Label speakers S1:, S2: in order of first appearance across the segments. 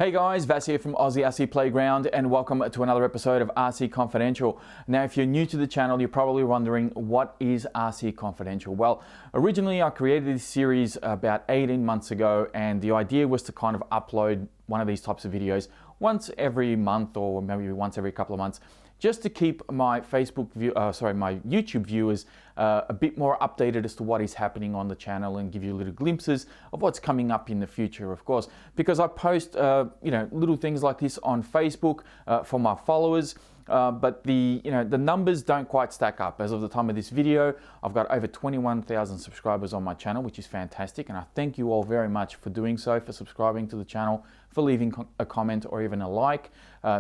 S1: Hey guys, Vas here from Aussie Playground and welcome to another episode of RC Confidential. Now if you're new to the channel, you're probably wondering what is RC Confidential? Well, originally I created this series about 18 months ago and the idea was to kind of upload one of these types of videos once every month or maybe once every couple of months, just to keep my my YouTube viewers a bit more updated as to what is happening on the channel and give you little glimpses of what's coming up in the future, of course. Because I post, little things like this on Facebook for my followers, but the numbers don't quite stack up. As of the time of this video, I've got over 21,000 subscribers on my channel, which is fantastic, and I thank you all very much for doing so, for subscribing to the channel, for leaving a comment or even a like.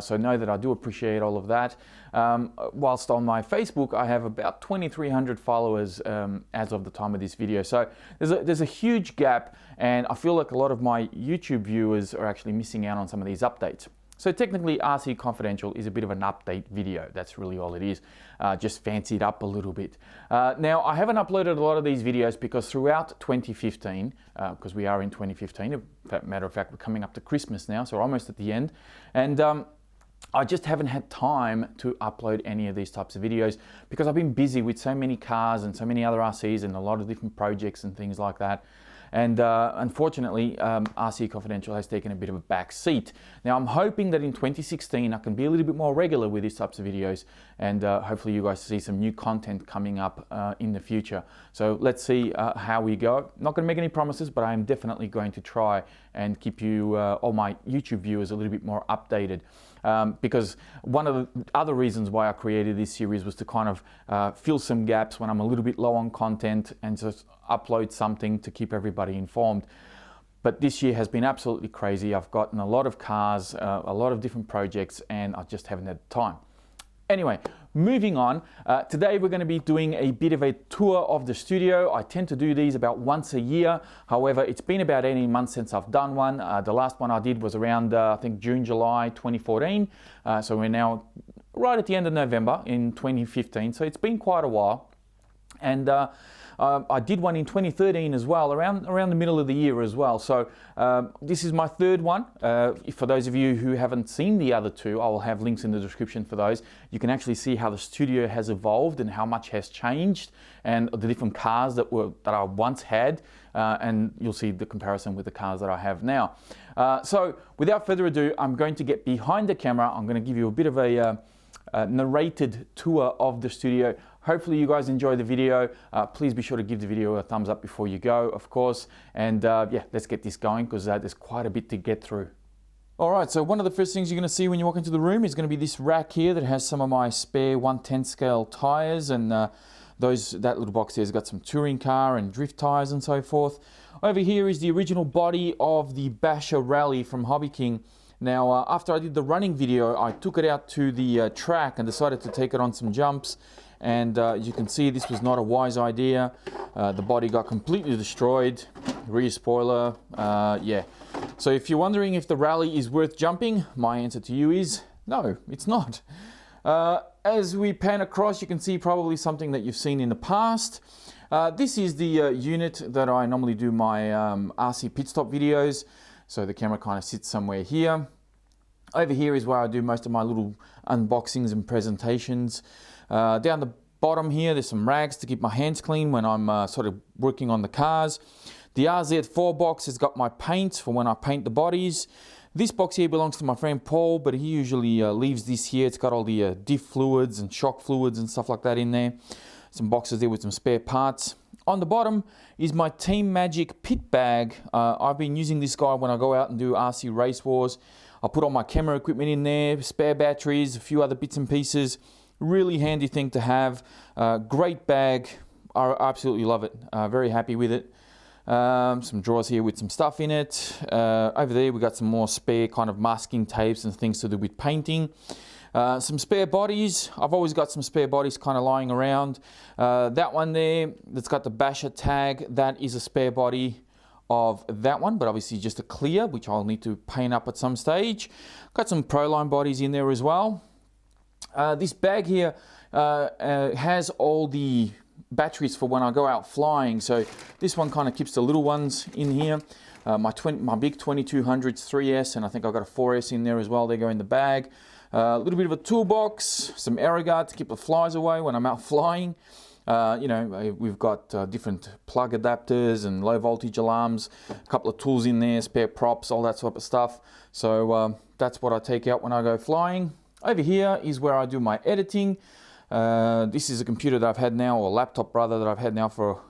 S1: So know that I do appreciate all of that. Whilst on my Facebook, I have about 2,300 followers as of the time of this video. So there's a huge gap, and I feel like a lot of my YouTube viewers are actually missing out on some of these updates. So technically, RC Confidential is a bit of an update video. That's really all it is, just fancied up a little bit. Now, I haven't uploaded a lot of these videos because throughout 2015, because we are in 2015, matter of fact, we're coming up to Christmas now, so we're almost at the end, and I just haven't had time to upload any of these types of videos because I've been busy with so many cars and so many other RCs and a lot of different projects and things like that. And unfortunately, RC Confidential has taken a bit of a back seat. Now, I'm hoping that in 2016, I can be a little bit more regular with these types of videos, and hopefully you guys see some new content coming up in the future. So let's see how we go. Not going to make any promises, but I am definitely going to try and keep you, all my YouTube viewers, a little bit more updated. Because one of the other reasons why I created this series was to kind of fill some gaps when I'm a little bit low on content and just upload something to keep everybody informed. But this year has been absolutely crazy. I've gotten a lot of cars, a lot of different projects, and I just haven't had time. Anyway, moving on, today we're going to be doing a bit of a tour of the studio. I tend to do these about once a year. However, it's been about 18 months since I've done one. The last one I did was around, I think, June, July 2014. So we're now right at the end of November in 2015. So it's been quite a while. And I did one in 2013 as well, around the middle of the year as well. So this is my third one. For those of you who haven't seen the other two, I will have links in the description for those. You can actually see how the studio has evolved and how much has changed, and the different cars that I once had, and you'll see the comparison with the cars that I have now. So without further ado, I'm going to get behind the camera. I'm going to give you a bit of a narrated tour of the studio. Hopefully you guys enjoy the video. Please be sure to give the video a thumbs up before you go, of course. And yeah, let's get this going because there's quite a bit to get through. All right, so one of the first things you're going to see when you walk into the room is going to be this rack here that has some of my spare 1/10 scale tires, and that little box there has got some touring car and drift tires and so forth. Over here is the original body of the Basher Rally from Hobby King. Now, after I did the running video, I took it out to the track and decided to take it on some jumps. And you can see this was not a wise idea. The body got completely destroyed. Rear spoiler, yeah. So if you're wondering if the Rally is worth jumping, my answer to you is no, it's not. As we pan across, you can see probably something that you've seen in the past. This is the unit that I normally do my RC pit stop videos. So the camera kind of sits somewhere here. Over here is where I do most of my little unboxings and presentations. Down the bottom here, there's some rags to keep my hands clean when I'm sort of working on the cars. The RZ4 box has got my paints for when I paint the bodies. This box here belongs to my friend Paul, but he usually leaves this here. It's got all the diff fluids and shock fluids and stuff like that in there. Some boxes there with some spare parts. On the bottom is my Team Magic pit bag. I've been using this guy when I go out and do RC Race Wars. I put all my camera equipment in there, spare batteries, a few other bits and pieces. Really handy thing to have. Great bag. I absolutely love it. Very happy with it. Some drawers here with some stuff in it. Over there we got some more spare kind of masking tapes and things to do with painting. Some spare bodies. I've always got some spare bodies kind of lying around. That one there that's got the Basher tag, that is a spare body of that one, but obviously just a clear, which I'll need to paint up at some stage. Got some Proline bodies in there as well. This bag here has all the batteries for when I go out flying. So this one kind of keeps the little ones in here. My big 2200's 3S, and I think I've got a 4S in there as well. They go in the bag. A little bit of a toolbox, some air guard to keep the flies away when I'm out flying. You know, we've got different plug adapters and low voltage alarms, a couple of tools in there, spare props, all that sort of stuff. So that's what I take out when I go flying. Over here is where I do my editing. This is a computer that I've had now, or laptop rather, that I've had now for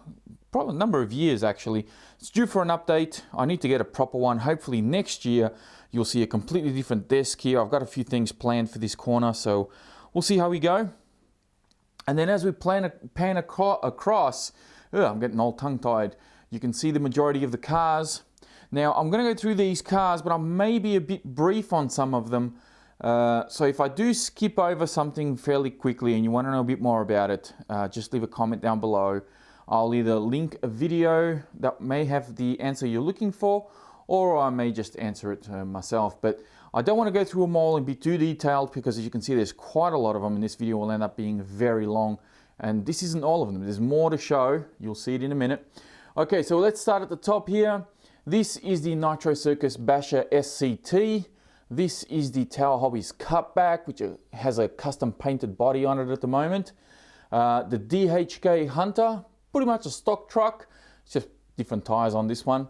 S1: probably a number of years actually. It's due for an update. I need to get a proper one. Hopefully next year you'll see a completely different desk here. I've got a few things planned for this corner, so we'll see how we go. And then as we pan across, I'm getting all tongue-tied. You can see the majority of the cars. Now I'm going to go through these cars, but I may be a bit brief on some of them. So if I do skip over something fairly quickly and you want to know a bit more about it, just leave a comment down below. I'll either link a video that may have the answer you're looking for, or I may just answer it myself. But I don't want to go through them all and be too detailed, because as you can see, there's quite a lot of them, and this video will end up being very long. And this isn't all of them. There's more to show. You'll see it in a minute. Okay, so let's start at the top here. This is the Nitro Circus Basher SCT. This is the Tower Hobbies Cutback, which has a custom painted body on it at the moment. The DHK Hunter, pretty much a stock truck. It's just different tires on this one.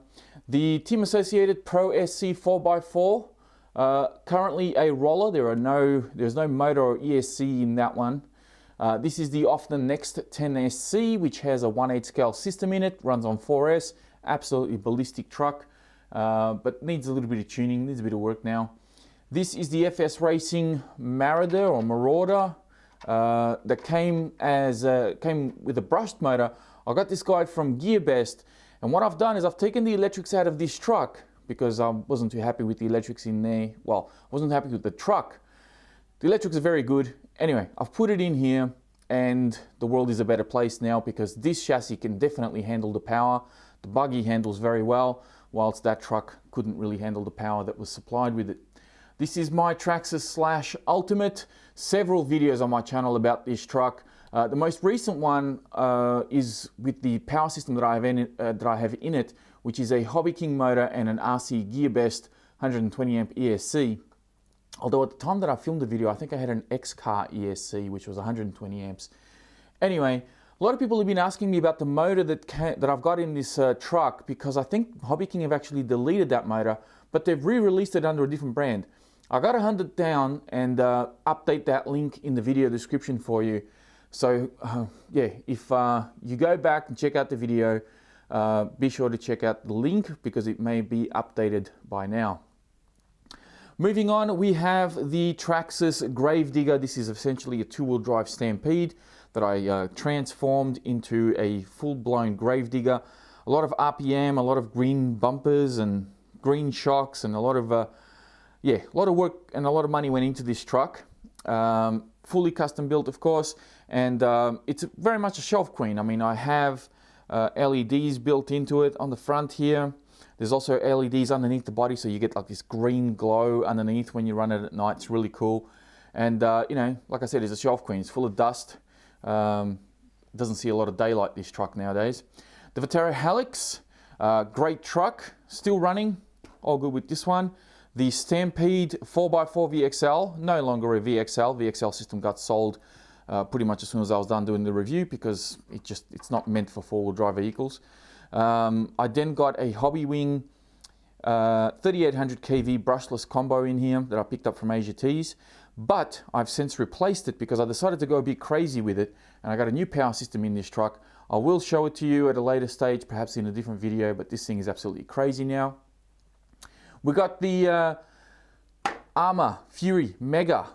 S1: The Team Associated Pro SC 4x4, currently a roller. There's no motor or ESC in that one. This is the Off the Next 10SC, which has a 1/8 scale system in it, runs on 4S, absolutely ballistic truck, but needs a little bit of tuning, needs a bit of work now. This is the FS Racing Marauder or Marauder that came with a brushed motor. I got this guide from GearBest, and what I've done is I've taken the electrics out of this truck because I wasn't too happy with the electrics in there. Well, I wasn't happy with the truck. The electrics are very good. Anyway, I've put it in here, and the world is a better place now because this chassis can definitely handle the power. The buggy handles very well, whilst that truck couldn't really handle the power that was supplied with it. This is my Traxxas / Ultimate. Several videos on my channel about this truck. The most recent one is with the power system that I have in it, which is a Hobby King motor and an RC GearBest 120 amp ESC. Although at the time that I filmed the video, I think I had an X-Car ESC, which was 120 amps. Anyway, a lot of people have been asking me about the motor that I've got in this truck, because I think Hobby King have actually deleted that motor, but they've re-released it under a different brand. I got to hunt it down and update that link in the video description for you. So yeah, if you go back and check out the video, be sure to check out the link because it may be updated by now. Moving on, we have the Traxxas Gravedigger. This is essentially a two-wheel drive Stampede that I transformed into a full-blown Gravedigger. A lot of RPM, a lot of green bumpers and green shocks, and a lot of work and a lot of money went into this truck. Fully custom built, of course, and it's very much a shelf queen. I mean, I have LEDs built into it on the front here. There's also LEDs underneath the body, so you get like this green glow underneath when you run it at night. It's really cool. And you know, like I said, it's a shelf queen. It's full of dust. Doesn't see a lot of daylight, this truck nowadays. The Viterra Helix, great truck, still running. All good with this one. The Stampede 4x4 VXL, no longer a VXL. VXL system got sold pretty much as soon as I was done doing the review because it's not meant for four-wheel drive vehicles. I then got a Hobby Wing 3800 kV brushless combo in here that I picked up from Asia Tees, but I've since replaced it because I decided to go a bit crazy with it, and I got a new power system in this truck. I will show it to you at a later stage, perhaps in a different video, but this thing is absolutely crazy now. We got the Armour Fury Mega.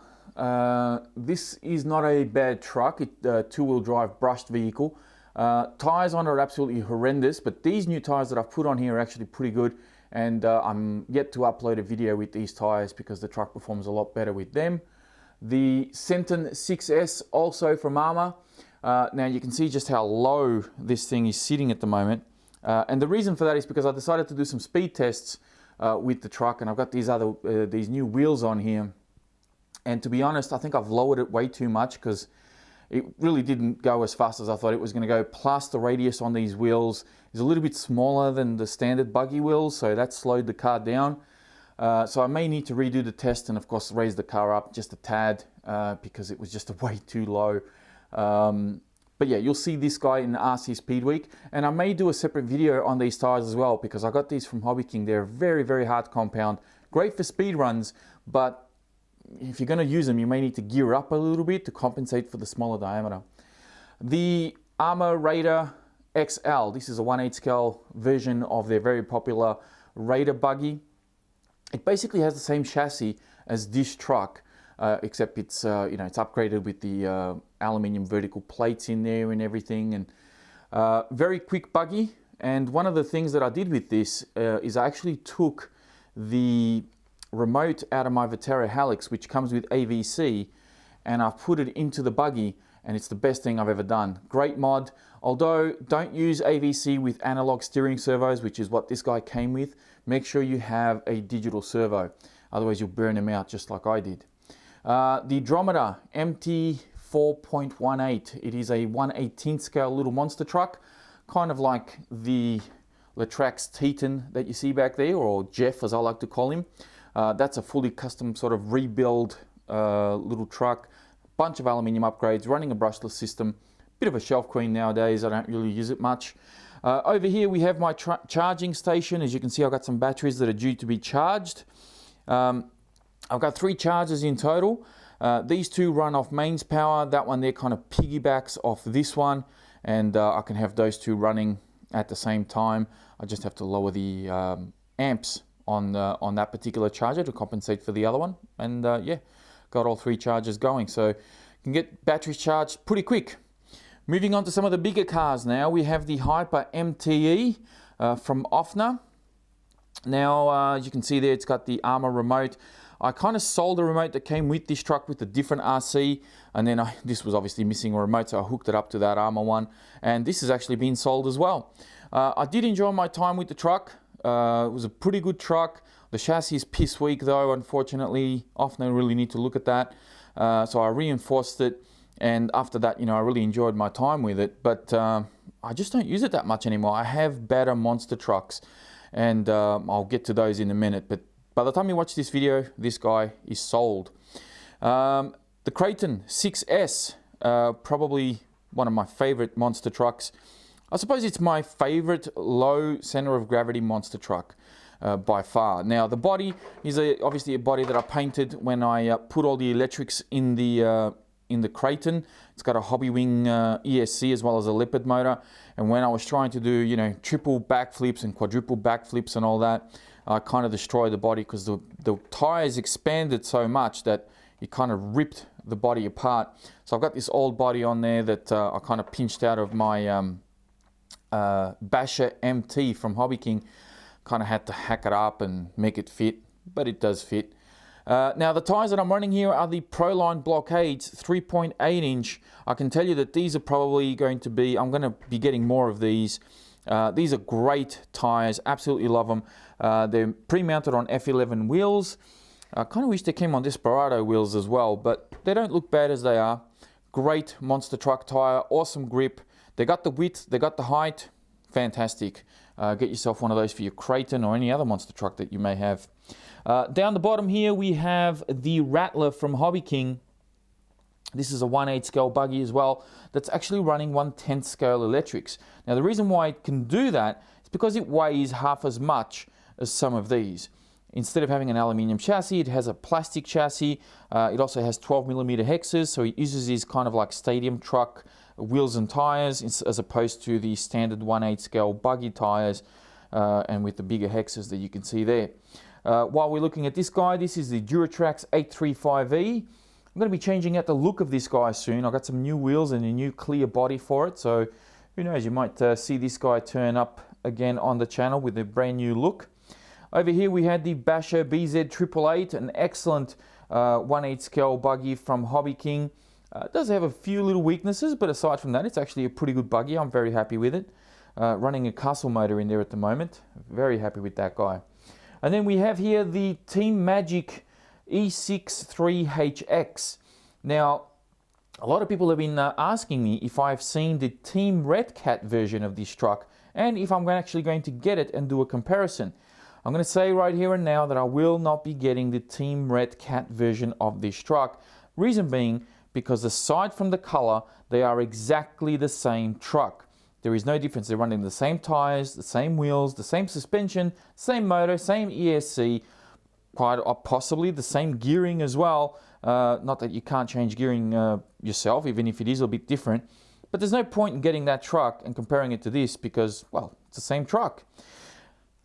S1: This is not a bad truck. It's two-wheel drive brushed vehicle. Tires on it are absolutely horrendous, but these new tires that I've put on here are actually pretty good, and I'm yet to upload a video with these tires because the truck performs a lot better with them. The Centon 6S, also from Armour. Now you can see just how low this thing is sitting at the moment, and the reason for that is because I decided to do some speed tests with the truck, and I've got these new wheels on here, and to be honest, I think I've lowered it way too much because it really didn't go as fast as I thought it was going to go. Plus the radius on these wheels is a little bit smaller than the standard buggy wheels, so that slowed the car down. So I may need to redo the test and of course raise the car up just a tad because it was just way too low. But yeah, you'll see this guy in RC Speed Week, and I may do a separate video on these tires as well because I got these from Hobby King. They're very, very hard compound, great for speed runs, but if you're going to use them, you may need to gear up a little bit to compensate for the smaller diameter. The Armour Raider XL, this is a 1/8 scale version of their very popular Raider buggy. It basically has the same chassis as this truck, except it's it's upgraded with the aluminium vertical plates in there and everything, and very quick buggy. And one of the things that I did with this is I actually took the remote out of my Viterra Helix, which comes with AVC, and I've put it into the buggy, and it's the best thing I've ever done. Great mod. Although don't use AVC with analog steering servos, which is what this guy came with. Make sure you have a digital servo, otherwise you'll burn them out just like I did. The Drometer MT4.18, it is a 1/18 scale little monster truck, kind of like the Latrax Teton that you see back there, or Jeff as I like to call him. That's a fully custom sort of rebuild little truck, bunch of aluminium upgrades, running a brushless system, bit of a shelf queen nowadays, I don't really use it much. Over here we have my charging station. As you can see, I've got some batteries that are due to be charged. I've got 3 chargers in total. These 2 run off mains power. That one there kind of piggybacks off this one, and I can have those 2 running at the same time. I just have to lower the amps on that particular charger to compensate for the other one, and yeah, got all 3 chargers going, so you can get batteries charged pretty quick. Moving on to some of the bigger cars now, we have the Hyper MTE from Offner. Now, as you can see there, it's got the Armour remote. I kind of sold the remote that came with this truck with a different RC, and then this was obviously missing a remote, so I hooked it up to that Armour one, and this has actually been sold as well. I did enjoy my time with the truck. It was a pretty good truck. The chassis is piss weak though, unfortunately. Offner really need to look at that. So I reinforced it, and after that, I really enjoyed my time with it, but I just don't use it that much anymore. I have better monster trucks, and I'll get to those in a minute, but by the time you watch this video, this guy is sold. The Kraton 6S, probably one of my favorite monster trucks. I suppose it's my favorite low center of gravity monster truck by far. Now the body is obviously a body that I painted when I put all the electrics in the Kraton. It's got a Hobbywing ESC as well as a Leopard motor, and when I was trying to do triple backflips and quadruple backflips and all that, I kind of destroyed the body because the tires expanded so much that it kind of ripped the body apart. So I've got this old body on there that I kind of pinched out of my Basher MT from Hobby King. Kind of had to hack it up and make it fit, but it does fit. Now the tyres that I'm running here are the Proline Blockades 3.8 inch. I can tell you that these are probably going to be, I'm going to be getting more of these. These are great tyres, absolutely love them. They're pre-mounted on F11 wheels. I kind of wish they came on Desperado wheels as well, but they don't look bad as they are. Great monster truck tyre, awesome grip. They got the width, they got the height, fantastic. Get yourself one of those for your Kraton or any other monster truck that you may have. Down the bottom here we have the Rattler from Hobby King. This is a 1/8 scale buggy as well that's actually running 1/10 scale electrics. Now the reason why it can do that is because it weighs half as much as some of these. Instead of having an aluminium chassis, it has a plastic chassis. It also has 12mm hexes, so it uses these kind of like stadium truck wheels and tires as opposed to the standard 1/8 scale buggy tires, and with the bigger hexes that you can see there. While we're looking at this guy, this is the Duratrax 835E. I'm going to be changing out the look of this guy soon. I've got some new wheels and a new clear body for it, so who knows, you might see this guy turn up again on the channel with a brand new look. Over here we had the Basher BZ888, an excellent 1/8 scale buggy from Hobby King. It does have a few little weaknesses, but aside from that, it's actually a pretty good buggy. I'm very happy with it. Running a Castle motor in there at the moment. Very happy with that guy. And then we have here the Team Magic E63HX. Now, A lot of people have been asking me if I've seen the Team Red Cat version of this truck and if I'm actually going to get it and do a comparison. I'm going to say right here and now that I will not be getting the Team Red Cat version of this truck. Reason being, because aside from the color, they are exactly the same truck. There is no difference. They're running the same tires, the same wheels, the same suspension, same motor, same ESC, quite possibly the same gearing as well. Not that you can't change gearing yourself, even if it is a bit different. But there's no point in getting that truck and comparing it to this because, well, it's the same truck.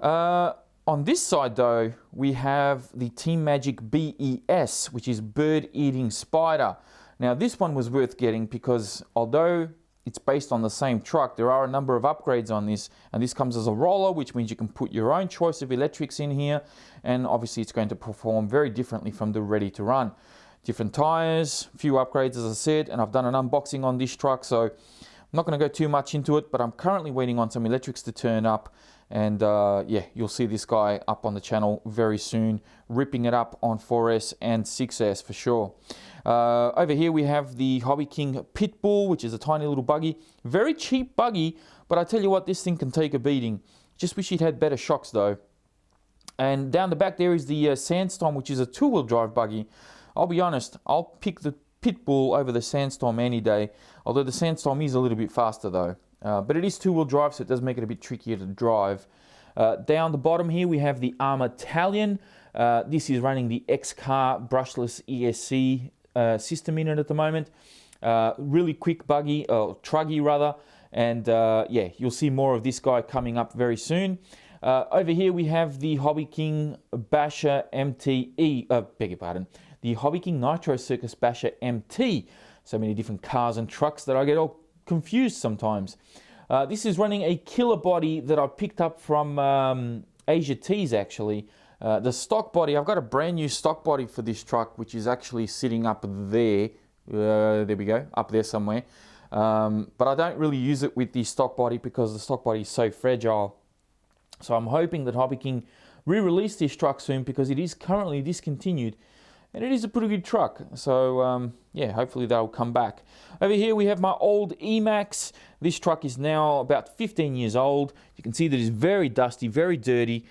S1: On this side though, we have the Team Magic BES, which is Bird Eating Spider. Now this one was worth getting because although it's based on the same truck, there are a number of upgrades on this, and this comes as a roller, which means you can put your own choice of electrics in here, and obviously it's going to perform very differently from the ready to run. Different tires, few upgrades as I said, and I've done an unboxing on this truck, so I'm not going to go too much into it, but I'm currently waiting on some electrics to turn up, and yeah, you'll see this guy up on the channel very soon, ripping it up on 4S and 6S for sure. Over here we have the Hobby King Pitbull, which is a tiny little buggy. Very cheap buggy, but I tell you what, this thing can take a beating. Just wish it had better shocks though. And down the back there is the Sandstorm, which is a two-wheel drive buggy. I'll be honest, I'll pick the Pitbull over the Sandstorm any day, although the Sandstorm is a little bit faster though. But it is two-wheel drive, so it does make it a bit trickier to drive. Down the bottom here we have the Armatalion. This is running the X-Car brushless ESC system in it at the moment. Really quick buggy, or Truggy rather, and yeah, you'll see more of this guy coming up very soon. Over here we have the Hobby King Basher MTE, beg your pardon, the Hobby King Nitro Circus Basher MT. So many different cars and trucks that I get all confused sometimes. This is running a killer body that I picked up from Asia Tees actually. The stock body, I've got a brand new stock body for this truck, which is actually sitting up there. There we go, up there somewhere. But I don't really use it with the stock body because the stock body is so fragile. So I'm hoping that Hobby King re-release this truck soon because it is currently discontinued. And it is a pretty good truck. So yeah, hopefully they'll come back. Over here we have my old Emax. This truck is now about 15 years old. You can see that it's very dusty, very dirty,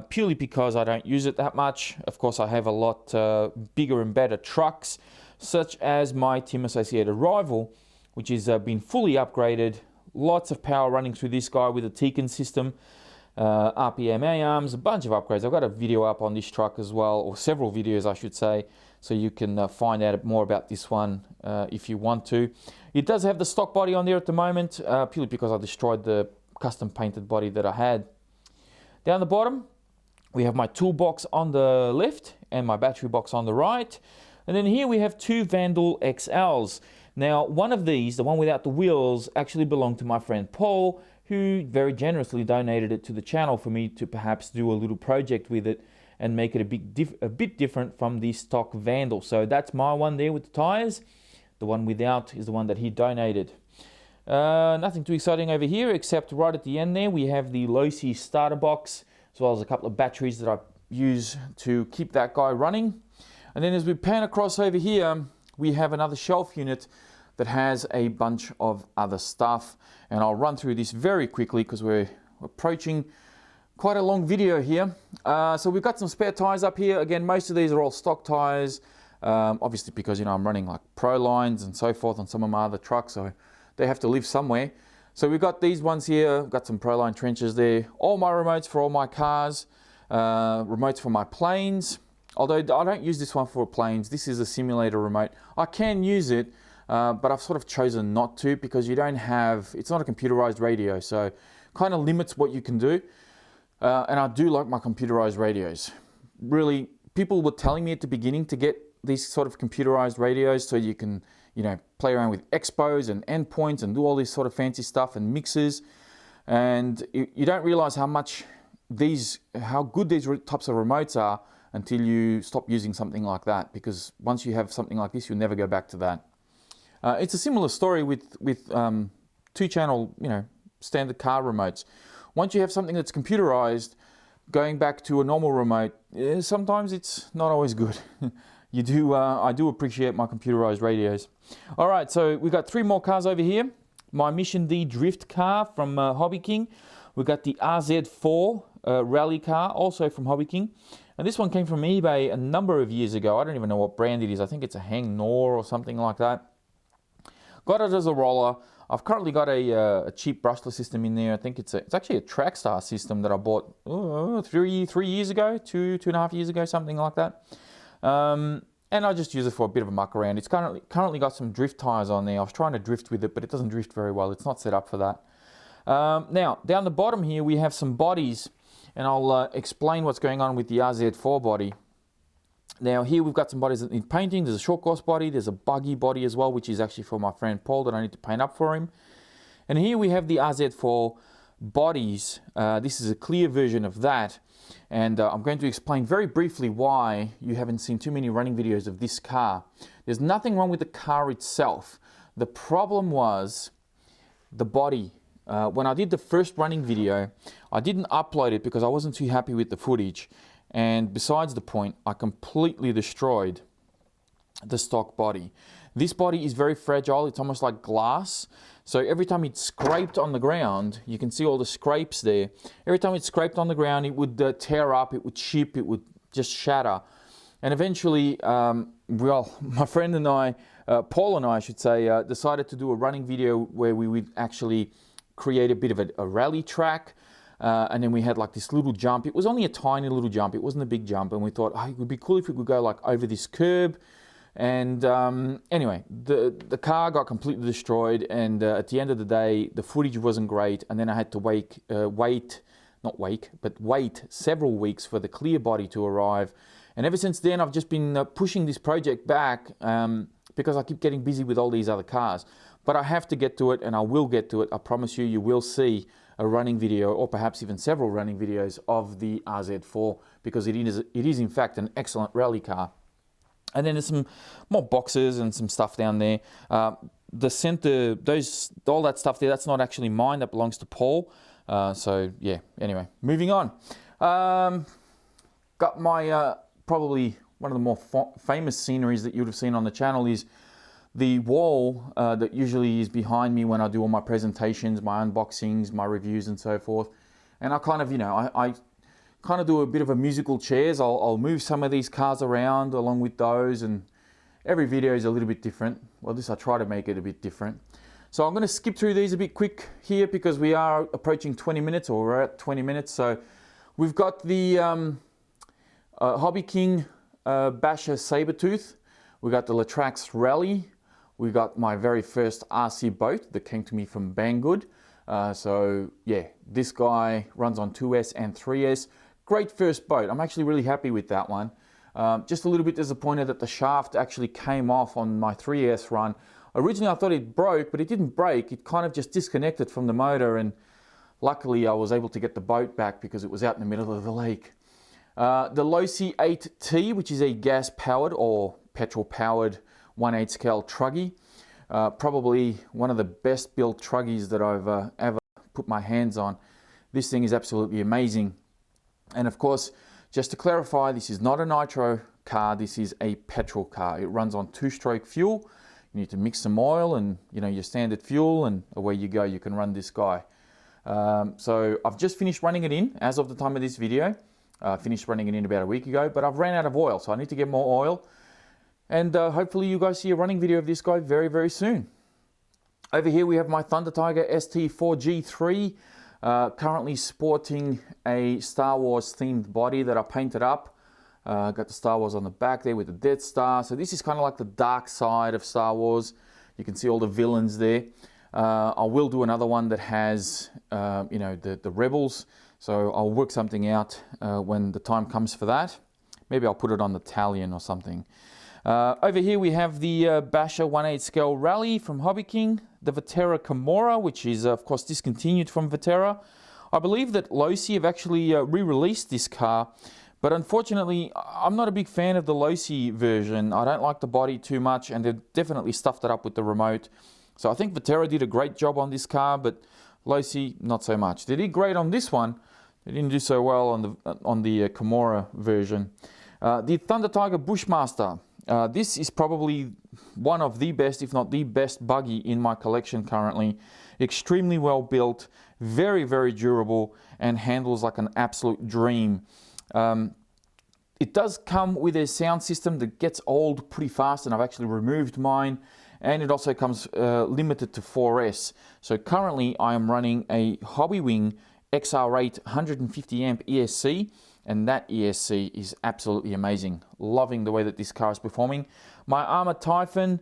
S1: purely because I don't use it that much. Of course, I have a lot bigger and better trucks, such as my Team Associated Rival, which has been fully upgraded. Lots of power running through this guy with a Tekin system. RPM A-arms, a bunch of upgrades. I've got a video up on this truck as well, or several videos I should say, so you can find out more about this one if you want to. It does have the stock body on there at the moment, purely because I destroyed the custom painted body that I had. Down the bottom, we have my toolbox on the left and my battery box on the right. And then here we have two Vandal XLs. Now, one of these, the one without the wheels, actually belonged to my friend Paul, who very generously donated it to the channel for me to perhaps do a little project with it and make it a bit different from the stock Vandal. So that's my one there with the tires. The one without is the one that he donated. Nothing too exciting over here, except right at the end there we have the Losi starter box, as well as a couple of batteries that I use to keep that guy running. And then as we pan across over here, we have another shelf unit that has a bunch of other stuff, and I'll run through this very quickly because we're approaching quite a long video here. So we've got some spare tires up here. Again, most of these are all stock tires, obviously because, you know, I'm running like pro lines and so forth on some of my other trucks, so they have to live somewhere. So we've got these ones here. We've got some pro line trenches there, all my remotes for all my cars, remotes for my planes, although I don't use this one for planes. This is a simulator remote. I can use it, but I've sort of chosen not to because you don't have, it's not a computerized radio, so kind of limits what you can do. And I do like my computerized radios. Really, people were telling me at the beginning to get these sort of computerized radios so you can, you know, play around with expos and endpoints and do all this sort of fancy stuff and mixes. And you don't realize how good these types of remotes are until you stop using something like that, because once you have something like this, you'll never go back to that. It's a similar story with two-channel, you know, standard car remotes. Once you have something that's computerized, going back to a normal remote, sometimes it's not always good. I do appreciate my computerized radios. All right, so we've got 3 more cars over here. My Mission D drift car from Hobby King. We've got the RZ4 rally car, also from Hobby King. And this one came from eBay a number of years ago. I don't even know what brand it is. I think it's a Hang Nor or something like that. Got it as a roller. I've currently got a cheap brushless system in there. I think it's actually a Trackstar system that I bought 3 years ago, two and a half years ago, something like that. And I just use it for a bit of a muck around. It's currently got some drift tires on there. I was trying to drift with it, but it doesn't drift very well. It's not set up for that. Now, down the bottom here, we have some bodies, and I'll explain what's going on with the RZ4 body. Now, here we've got some bodies that need painting. There's a short course body. There's a buggy body as well, which is actually for my friend Paul that I need to paint up for him. And here we have the RZ4 bodies. This is a clear version of that. And I'm going to explain very briefly why you haven't seen too many running videos of this car. There's nothing wrong with the car itself. The problem was the body. When I did the first running video, I didn't upload it because I wasn't too happy with the footage. And besides the point, I completely destroyed the stock body. This body is very fragile. It's almost like glass. So every time it scraped on the ground, you can see all the scrapes there. Every time it scraped on the ground, it would tear up, it would chip, it would just shatter. And eventually, well, my friend and I, Paul and I should say, decided to do a running video where we would actually create a bit of a rally track. And then we had like this little jump. It was only a tiny little jump. It wasn't a big jump. And we thought, oh, it would be cool if we could go like over this curb. And anyway, the car got completely destroyed. And at the end of the day, the footage wasn't great. And then I had to wait several weeks for the clear body to arrive. And ever since then, I've just been pushing this project back because I keep getting busy with all these other cars. But I have to get to it, and I will get to it. I promise you, you will see a running video, or perhaps even several running videos of the RZ4, because it is in fact an excellent rally car. And then there's some more boxes and some stuff down there. The center, all that stuff there, that's not actually mine. That belongs to Paul. So yeah. Anyway, moving on. Got my probably one of the more famous sceneries that you would have seen on the channel is the wall that usually is behind me when I do all my presentations, my unboxings, my reviews and so forth. And I kind of, I kind of do a bit of a musical chairs. I'll move some of these cars around along with those, and every video is a little bit different. Well, this I try to make it a bit different. So I'm going to skip through these a bit quick here because we are approaching 20 minutes, or we're at 20 minutes. So we've got the Hobby King Basher Sabertooth. We got the Latrax Rally. We got my very first RC boat that came to me from Banggood. So yeah, this guy runs on 2S and 3S. Great first boat. I'm actually really happy with that one. Just a little bit disappointed that the shaft actually came off on my 3S run. Originally I thought it broke, but it didn't break. It kind of just disconnected from the motor, and luckily I was able to get the boat back because it was out in the middle of the lake. The Losi 8T, which is a gas-powered or petrol-powered 1/8 scale Truggy. Probably one of the best built Truggies that I've ever put my hands on. This thing is absolutely amazing. And of course, just to clarify, this is not a nitro car, this is a petrol car. It runs on 2-stroke fuel. You need to mix some oil and your standard fuel, and away you go, you can run this guy. So I've just finished running it in as of the time of this video. Finished running it in about a week ago, but I've ran out of oil, so I need to get more oil. And hopefully you guys see a running video of this guy very, very soon. Over here we have my Thunder Tiger ST4G3, currently sporting a Star Wars themed body that I painted up. Got the Star Wars on the back there with the Death Star. So this is kind of like the dark side of Star Wars. You can see all the villains there. I will do another one that has, the Rebels. So I'll work something out when the time comes for that. Maybe I'll put it on the Talion or something. Over here we have the Basher 1/8 scale Rally from Hobby King, the Vetera Kimura, which is of course discontinued from Vetera. I believe that Losi have actually re-released this car, but unfortunately I'm not a big fan of the Losi version. I don't like the body too much, and they've definitely stuffed it up with the remote. So I think Vetera did a great job on this car, but Losi not so much. They did great on this one. They didn't do so well on the Kimura version. The Thunder Tiger Bushmaster. This is probably one of the best, if not the best buggy in my collection currently. Extremely well built, very, very durable, and handles like an absolute dream. It does come with a sound system that gets old pretty fast, and I've actually removed mine. And it also comes limited to 4S. So currently I am running a Hobbywing XR8 150 amp ESC, and that ESC is absolutely amazing. Loving the way that this car is performing. My Armour Typhon,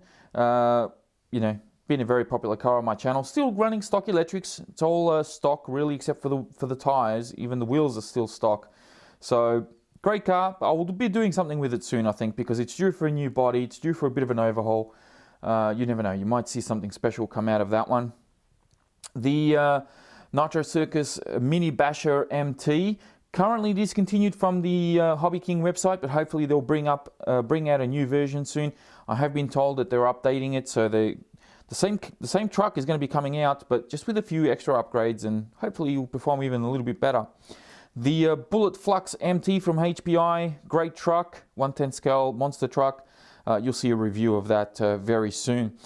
S1: you know, been a very popular car on my channel. Still running stock electrics. It's all stock really, except for the tires. Even the wheels are still stock. So great car. I will be doing something with it soon, I think, because it's due for a new body. It's due for a bit of an overhaul. You never know. You might see something special come out of that one. The Nitro Circus Mini Basher MT. Currently discontinued from the Hobby King website, but hopefully they'll bring out a new version soon. I have been told that they're updating it, so the same truck is going to be coming out, but just with a few extra upgrades, and hopefully you'll perform even a little bit better. The Bullet Flux MT from HPI, great truck, 1/10 scale monster truck. You'll see a review of that very soon.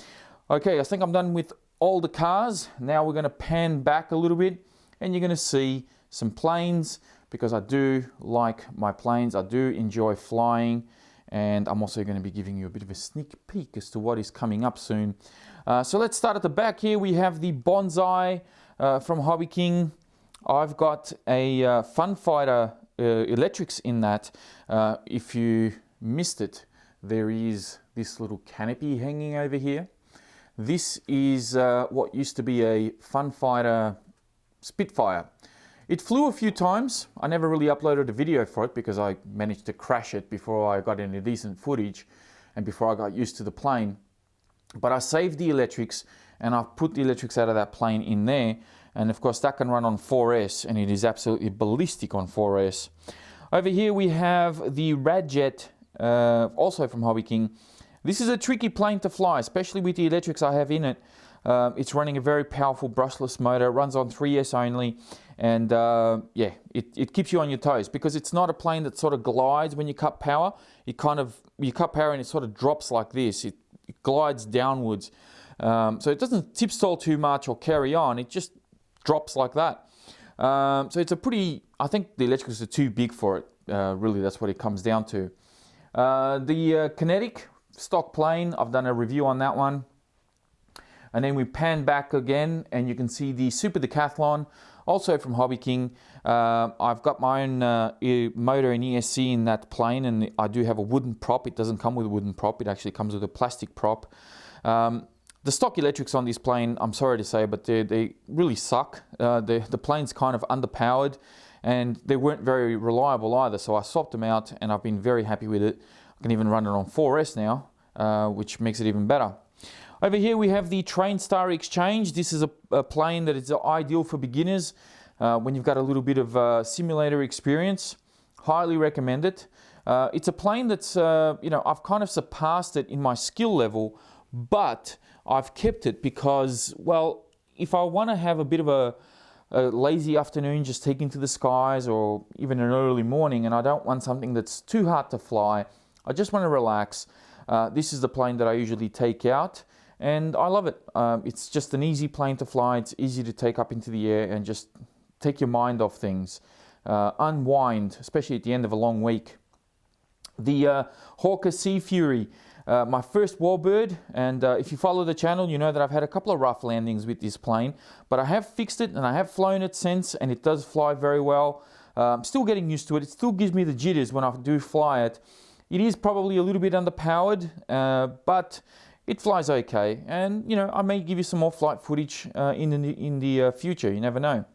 S1: Okay, I think I'm done with all the cars. Now we're going to pan back a little bit, and you're going to see some planes, because I do like my planes. I do enjoy flying, and I'm also going to be giving you a bit of a sneak peek as to what is coming up soon. So let's start at the back here. We have the Bonsai from Hobby King. I've got a Fun Fighter electrics in that. If you missed it, there is this little canopy hanging over here. This is what used to be a Fun Fighter Spitfire. It flew a few times. I never really uploaded a video for it because I managed to crash it before I got any decent footage and before I got used to the plane. But I saved the electrics, and I've put the electrics out of that plane in there. And of course that can run on 4S, and it is absolutely ballistic on 4S. Over here we have the Radjet, also from Hobby King. This is a tricky plane to fly, especially with the electrics I have in it. It's running a very powerful brushless motor. It runs on 3S only, and yeah, it keeps you on your toes, because it's not a plane that sort of glides when you cut power. You cut power and it sort of drops like this. It glides downwards, so it doesn't tipstall too much or carry on. It just drops like that. So it's a pretty, I think the electricals are too big for it. Really, that's what it comes down to. The Kinetic stock plane, I've done a review on that one. And then we pan back again, and you can see the Super Decathlon, also from Hobby King. I've got my own motor and ESC in that plane, and I do have a wooden prop. It doesn't come with a wooden prop, it actually comes with a plastic prop. The stock electrics on this plane, I'm sorry to say, but they really suck. The plane's kind of underpowered, and they weren't very reliable either, so I swapped them out, and I've been very happy with it. I can even run it on 4S now, which makes it even better. Over here we have the Train Star Exchange. This is a plane that is ideal for beginners when you've got a little bit of simulator experience. Highly recommend it. It's a plane that's, you know, I've kind of surpassed it in my skill level, but I've kept it because, well, if I want to have a bit of a lazy afternoon, just taking to the skies, or even an early morning, and I don't want something that's too hard to fly, I just want to relax, this is the plane that I usually take out. And I love it. It's just an easy plane to fly. It's easy to take up into the air and just take your mind off things. Unwind, especially at the end of a long week. The Hawker Sea Fury, my first warbird. And if you follow the channel, you know that I've had a couple of rough landings with this plane. But I have fixed it, and I have flown it since, and it does fly very well. I'm still getting used to it. It still gives me the jitters when I do fly it. It is probably a little bit underpowered, but it flies okay, and you know, I may give you some more flight footage in the future. You never know.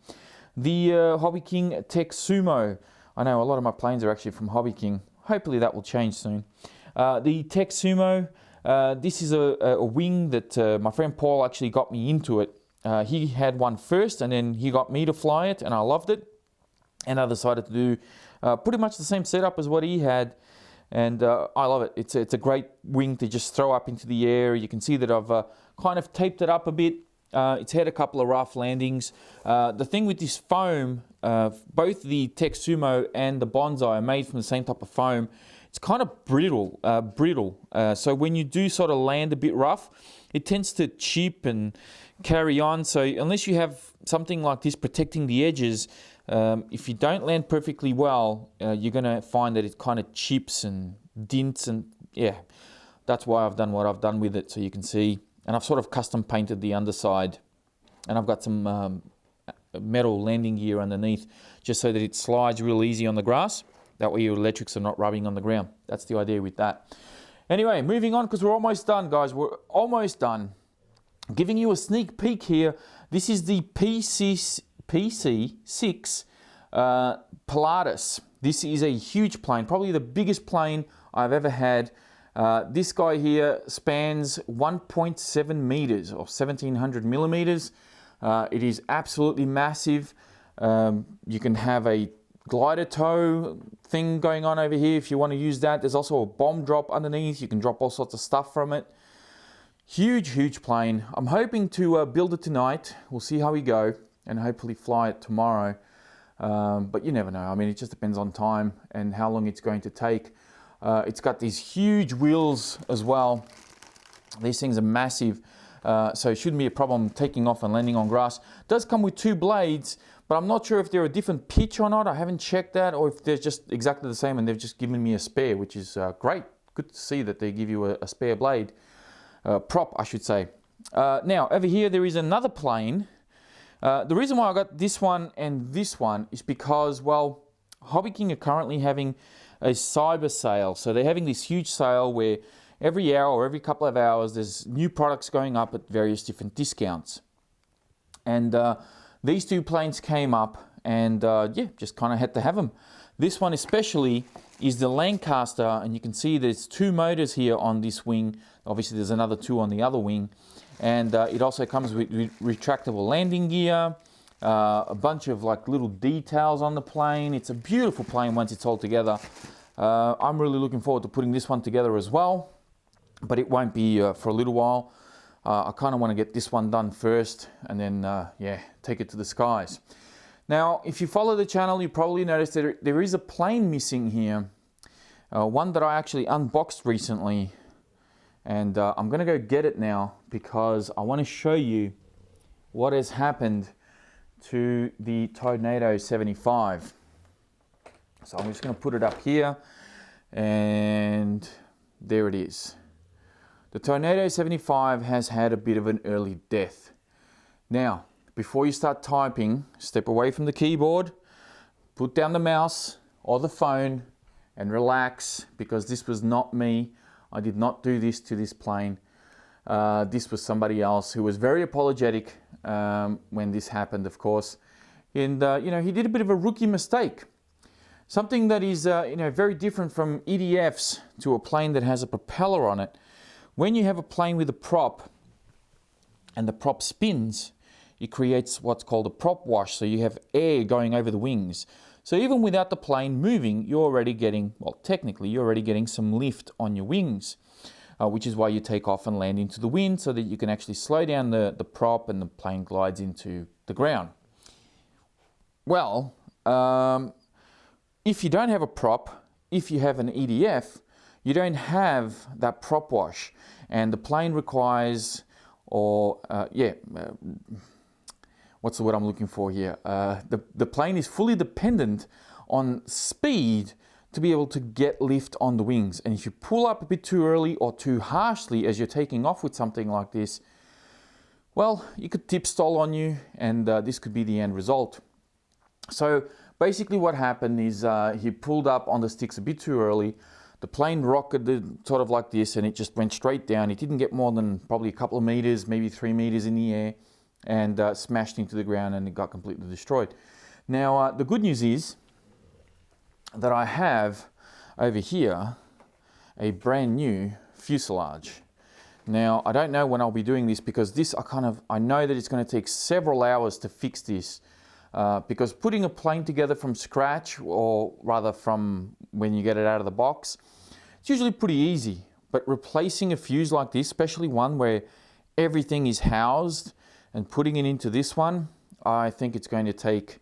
S1: The Hobby King Tech Sumo. I know a lot of my planes are actually from Hobby King. Hopefully that will change soon. The Tech Sumo. This is a wing that my friend Paul actually got me into it. He had one first, and then he got me to fly it, and I loved it. And I decided to do pretty much the same setup as what he had. And I love it. It's a great wing to just throw up into the air. You can see that I've kind of taped it up a bit. It's had a couple of rough landings. The thing with this foam, both the Tech Sumo and the Bonsai are made from the same type of foam. it's kind of brittle. So when you do sort of land a bit rough, it tends to chip and carry on. So unless you have something like this protecting the edges, if you don't land perfectly well, you're going to find that it kind of chips and dints, and yeah, that's why I've done what I've done with it, so you can see. And I've sort of custom painted the underside, and I've got some metal landing gear underneath just so that it slides real easy on the grass. That way your electrics are not rubbing on the ground. That's the idea with that. Anyway, moving on, because we're almost done, guys. We're almost done. Giving you a sneak peek here. This is the PC6 Pilatus. This is a huge plane, probably the biggest plane I've ever had. This guy here spans 1.7 meters or 1700 millimeters. It is absolutely massive. You can have a glider tow thing going on over here if you want to use that. There's also a bomb drop underneath. You can drop all sorts of stuff from it. Huge plane. I'm hoping to build it tonight. We'll see how we go and hopefully fly it tomorrow. But you never know. I mean, it just depends on time and how long it's going to take. It's got these huge wheels as well. These things are massive. So it shouldn't be a problem taking off and landing on grass. It does come with 2 blades, but I'm not sure if they're a different pitch or not. I haven't checked that, or if they're just exactly the same and they've just given me a spare, which is great. Good to see that they give you a spare blade. Prop, I should say. Now, over here there is another plane. The reason why I got this one and this one is because, well, Hobby King are currently having a cyber sale. So they're having this huge sale where every hour or every couple of hours there's new products going up at various different discounts. And these 2 planes came up, and yeah, just kind of had to have them. This one especially is the Lancaster, and you can see there's 2 motors here on this wing. Obviously there's another 2 on the other wing. And it also comes with retractable landing gear, a bunch of like little details on the plane. It's a beautiful plane once it's all together. I'm really looking forward to putting this one together as well, but it won't be for a little while. I kind of want to get this one done first, and then yeah, take it to the skies. Now, if you follow the channel, you probably noticed that there is a plane missing here. One that I actually unboxed recently, and I'm going to go get it now because I want to show you what has happened to the Tornado 75. So I'm just going to put it up here, and there it is. The Tornado 75 has had a bit of an early death. Now, before you start typing, step away from the keyboard, put down the mouse or the phone and relax, because this was not me. I did not do this to this plane. This was somebody else who was very apologetic when this happened, of course. And, you know, he did a bit of a rookie mistake. Something that is, you know, very different from EDFs to a plane that has a propeller on it. When you have a plane with a prop and the prop spins, it creates what's called a prop wash. So you have air going over the wings. So even without the plane moving, you're already getting, well, technically, you're already getting some lift on your wings, which is why you take off and land into the wind so that you can actually slow down the prop and the plane glides into the ground. Well, if you don't have a prop, if you have an EDF, you don't have that prop wash, and the plane requires, or what's the word I'm looking for here? The plane is fully dependent on speed to be able to get lift on the wings. And if you pull up a bit too early or too harshly as you're taking off with something like this, well, you could tip stall on you, and this could be the end result. So basically what happened is he pulled up on the sticks a bit too early. The plane rocketed sort of like this, and it just went straight down. It didn't get more than probably a couple of meters, maybe 3 meters in the air, and smashed into the ground, and it got completely destroyed. Now, the good news is that I have over here a brand new fuselage. Now, I don't know when I'll be doing this, because this I know that it's going to take several hours to fix this. Because putting a plane together from scratch, or rather from when you get it out of the box, it's usually pretty easy. But replacing a fuse like this, especially one where everything is housed, and putting it into this one, I think it's going to take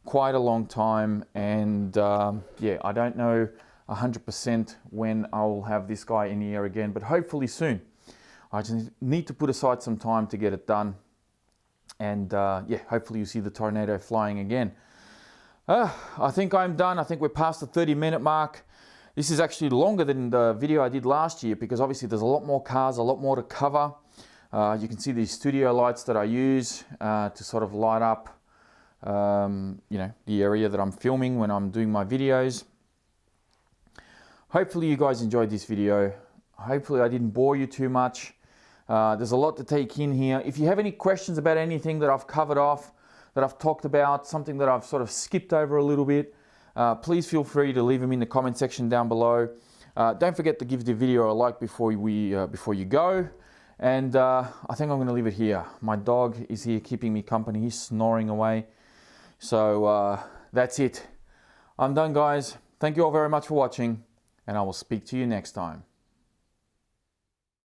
S1: quite a long time. And yeah, I don't know 100% when I'll have this guy in the air again, but hopefully soon. I just need to put aside some time to get it done. And yeah, hopefully you see the tornado flying again. I think I'm done. I think we're past the 30-minute mark. This is actually longer than the video I did last year because obviously there's a lot more cars, a lot more to cover. You can see these studio lights that I use to sort of light up you know, the area that I'm filming when I'm doing my videos. Hopefully you guys enjoyed this video. Hopefully I didn't bore you too much. There's a lot to take in here. If you have any questions about anything that I've covered off, that I've talked about, something that I've sort of skipped over a little bit, please feel free to leave them in the comment section down below. Don't forget to give the video a like before you go. And I think I'm going to leave it here. My dog is here keeping me company. He's snoring away. So that's it. I'm done, guys. Thank you all very much for watching, and I will speak to you next time.